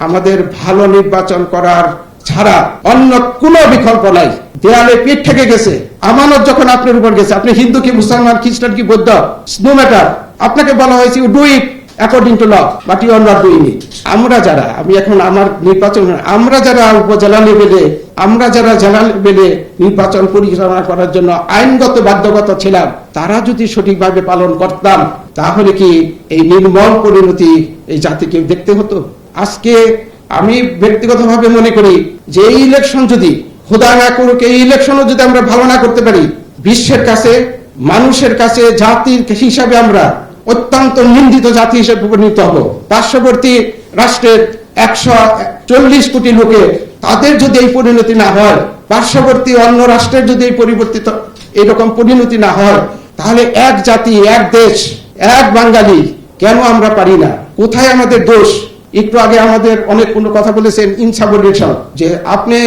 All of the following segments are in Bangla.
আমাদের ভালো নির্বাচন করার ছাড়া অন্য কোনো বিকল্প নাই। দেয়ালে পিঠ থেকে গেছে, আমানত যখন আপনার উপর গেছে, আপনি হিন্দু কি মুসলমান খ্রিস্টান কি বৌদ্ধ, নো ম্যাটার, আপনাকে বলা হয়েছে you do it according to law but you are not doing it. আমরা যারা, আমি এখন আমার নির্বাচন, আমরা যারা উপজেলা লেভেলে, আমরা যারা জেলা লেভেলে নির্বাচন পরিচালনা করার জন্য আইনগত বাধ্যগত ছিলাম, তারা যদি সঠিকভাবে পালন করতাম তাহলে কি এই নির্মল পরিণতি এই জাতিকে দেখতে হতো? আজকে আমি ব্যক্তিগতভাবে মনে করি যে এই ইলেকশন যদি খোদা না করুক, এই ইলেকশনও যদি আমরা ভালো না করতে পারি, বিশ্বের কাছে, মানুষের কাছে জাতির হিসাবে আমরা অত্যন্ত নিন্দিত জাতি হিসেবে পরিণত হব। পার্শ্ববর্তী রাষ্ট্রের 140 কোটি লোকে তাদের যদি এই পরিণতি না হয়, পার্শ্ববর্তী অন্য রাষ্ট্রের যদি এই পরিবর্তিত এরকম পরিণতি না হয়, তাহলে এক জাতি, এক দেশ, এক বাঙালি কেন আমরা পারি না? কোথায় আমাদের দোষ? একটু আগে আমাদের অনেক কোনো কথা বলেছেন ইনসাবঅর্ডিনেশন, যে আপনি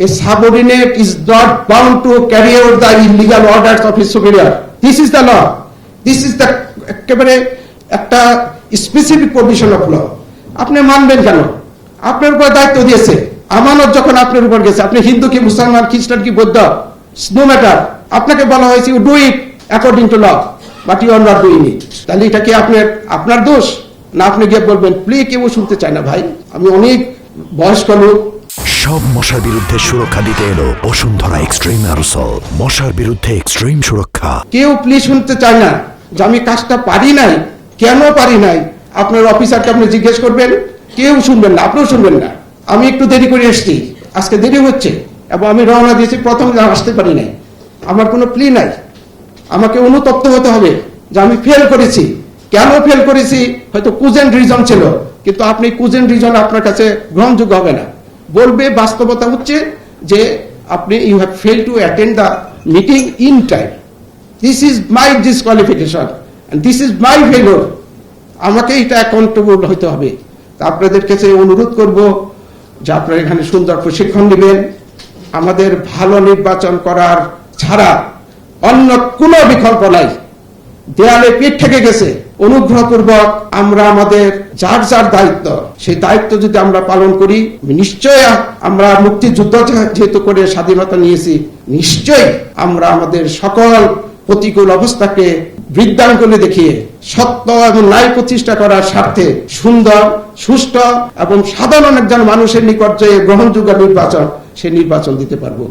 a subordinate is not bound to carry out the illegal orders of his superior. This is the law. This is the একেবারে একটা স্পেসিফিক প্রভিশন অফ ল। আপনি মানবেন কেন? আপনার উপর দায়িত্ব দিয়েছে, আমানত যখন আপনার উপর গেছে, আপনি হিন্দু কি মুসলমান খ্রিস্টান কি বৌদ্ধ, নো ম্যাটার, আপনাকে বলা হয়েছে you do it according to law but you are not doing it. তাহলে এটা কি আপনার দোষ? না আপনি গিয়ে বলবেন প্লে? কেউ শুনতে চায় না ভাই, আমি অনেক বয়স্ক লোক। সব মশার বিরুদ্ধে সুরক্ষা দিতে এলো বসুন্ধরা এক্সট্রিম অ্যারোসল, মশার বিরুদ্ধে এক্সট্রিম সুরক্ষা। কেউ প্লিজ শুনতে চায় না যে আমি কাজটা পারি নাই, কেন পারি নাই। আপনার অফিসারকে আপনি জিজ্ঞেস করবেন, কেউ শুনবেন না, আপনিও শুনবেন না। আমি একটু দেরি করে এসেছি, আজকে দেরি হচ্ছে, এবং আমি রওনা দিয়েছি, প্রথম আসতে পারি নাই। আমার কোনো প্লি নাই, আমাকে অনুতপ্ত হতে হবে যে আমি ফেল করেছি। কেন ফেল করেছি? হয়তো কুজেন্ট রিজন ছিল, কিন্তু আপনি কুজেন্ট রিজন আপনার কাছে গ্রহণযোগ্য হবে না। বলবে বাস্তবতা হচ্ছে যে আপনি you have fail to attend the meeting in time. This is my disqualification and this is my failure. আমাকে এটা অ্যাকাউন্টেবল হতে হবে। তা আপনাদের কাছে অনুরোধ করব যে আপনারা এখানে সুন্দর প্রশিক্ষণ নেবেন। আমাদের ভালো নির্বাচন করার ছাড়া অন্য কোনো বিকল্প নাই। দেয়ালে পিঠ থেকে গেছে, অনুগ্রহপূর্বক আমরা আমাদের যার যার দায়িত্ব, সেই দায়িত্ব যদি আমরা পালন করি, নিশ্চয়ই আমরা মুক্তিযুদ্ধ যেহেতু করে স্বাধীনতা নিয়েছি, নিশ্চয়ই আমরা আমাদের সকল প্রতিকূল অবস্থাকে বৃদ্ধাঙ্গুলি দেখিয়ে সত্য এবং ন্যায় প্রতিষ্ঠা করার স্বার্থে সুন্দর, সুষ্ঠু এবং সাধারণ একজন মানুষের নিকট যে গ্রহণযোগ্য নির্বাচন, সেই নির্বাচন দিতে পারবো।